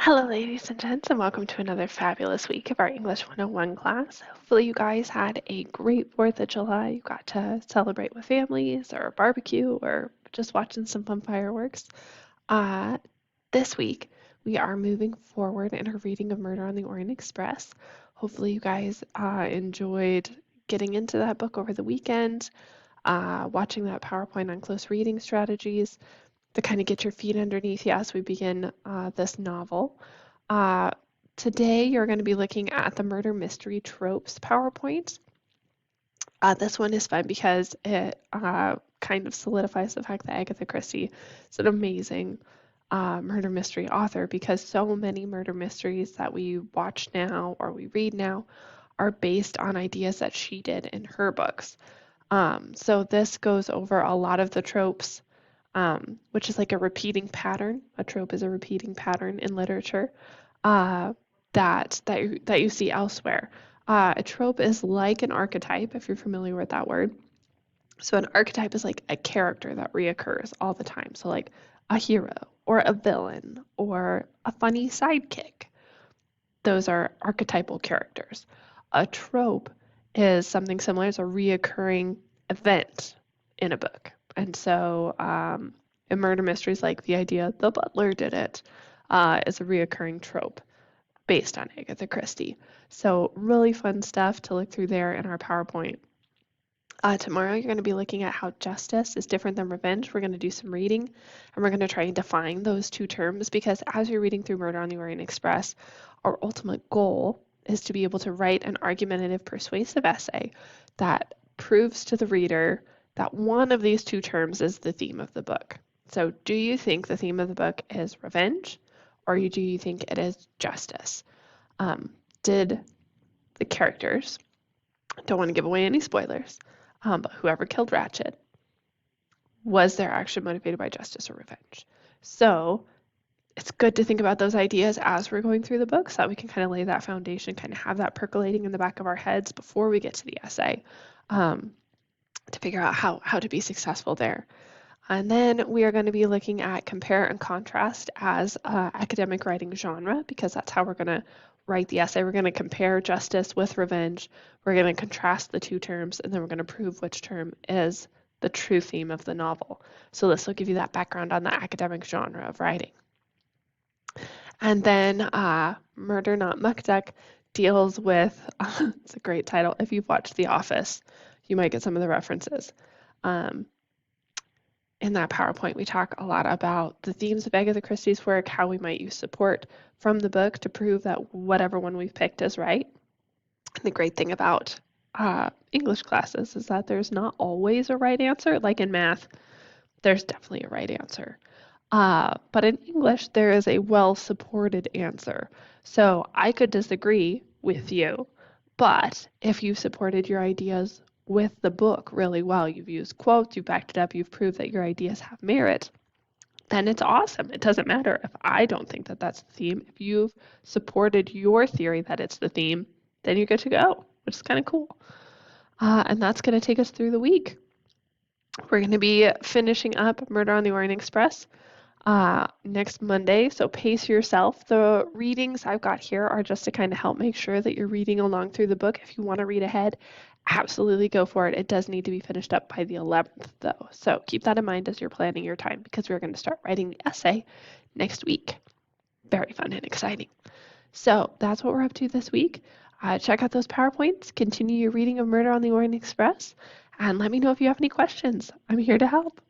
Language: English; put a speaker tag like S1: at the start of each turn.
S1: Hello, ladies and gents, and welcome to another fabulous week of our English 101 class. Hopefully, you guys had a great 4th of July. You got to celebrate with families or barbecue or just watching some fun fireworks. Uh, this week, we are moving forward in our reading of Murder on the Orient Express. Hopefully, you guys enjoyed getting into that book over the weekend, watching that PowerPoint on close reading strategies to kind of get your feet underneath you as we begin this novel. Uh, Today, you're going to be looking at the murder mystery tropes PowerPoint. This one is fun because it kind of solidifies the fact that Agatha Christie is an amazing murder mystery author because so many murder mysteries that we watch now or we read now are based on ideas that she did in her books. So this goes over a lot of the tropes, which is like a repeating pattern. A trope is a repeating pattern in literature that you see elsewhere. A trope is like an archetype, if you're familiar with that word. So an archetype is like a character that reoccurs all the time. So like a hero or a villain or a funny sidekick. Those are archetypal characters. A trope is something similar. It's a reoccurring event in a book. And so in murder mysteries, like the idea the butler did it is a reoccurring trope based on Agatha Christie. So really fun stuff to look through there in our PowerPoint. Tomorrow you're going to be looking at how justice is different than revenge. We're going to do some reading and we're going to try and define those two terms because as you're reading through Murder on the Orient Express, our ultimate goal is to be able to write an argumentative, persuasive essay that proves to the reader that one of these two terms is the theme of the book. So do you think the theme of the book is revenge or do you think it is justice? Did the characters, don't want to give away any spoilers, but whoever killed Ratched, was their action motivated by justice or revenge? So it's good to think about those ideas as we're going through the book so that we can kind of lay that foundation, kind of have that percolating in the back of our heads before we get to the essay to figure out how to be successful there. And then we are going to be looking at compare and contrast as academic writing genre because that's how we're going to write the essay. We're going to compare justice with revenge. We're going to contrast the two terms, and then we're going to prove which term is the true theme of the novel. So this will give you that background on the academic genre of writing. And then Murder Not Muck Duck deals with, it's a great title. If you've watched The Office, you might get some of the references. In that PowerPoint, we talk a lot about the themes of Agatha Christie's work, how we might use support from the book to prove that whatever one we've picked is right. And the great thing about English classes is that there's not always a right answer. Like in math, there's definitely a right answer. But in English, there is a well-supported answer. So I could disagree with you, but if you've supported your ideas with the book really well, you've used quotes, you've backed it up, you've proved that your ideas have merit, then it's awesome. It doesn't matter if I don't think that that's the theme. If you've supported your theory that it's the theme, then you're good to go, which is kind of cool. And that's going to take us through the week. We're going to be finishing up Murder on the Orient Express next Monday, so pace yourself. The readings I've got here are just to kind of help make sure that you're reading along through the book. If you want to read ahead, absolutely go for it. It does need to be finished up by the 11th, though. So keep that in mind as you're planning your time because we're going to start writing the essay next week. Very fun and exciting. So that's what we're up to this week. Check out those PowerPoints, continue your reading of Murder on the Orient Express, and let me know if you have any questions. I'm here to help.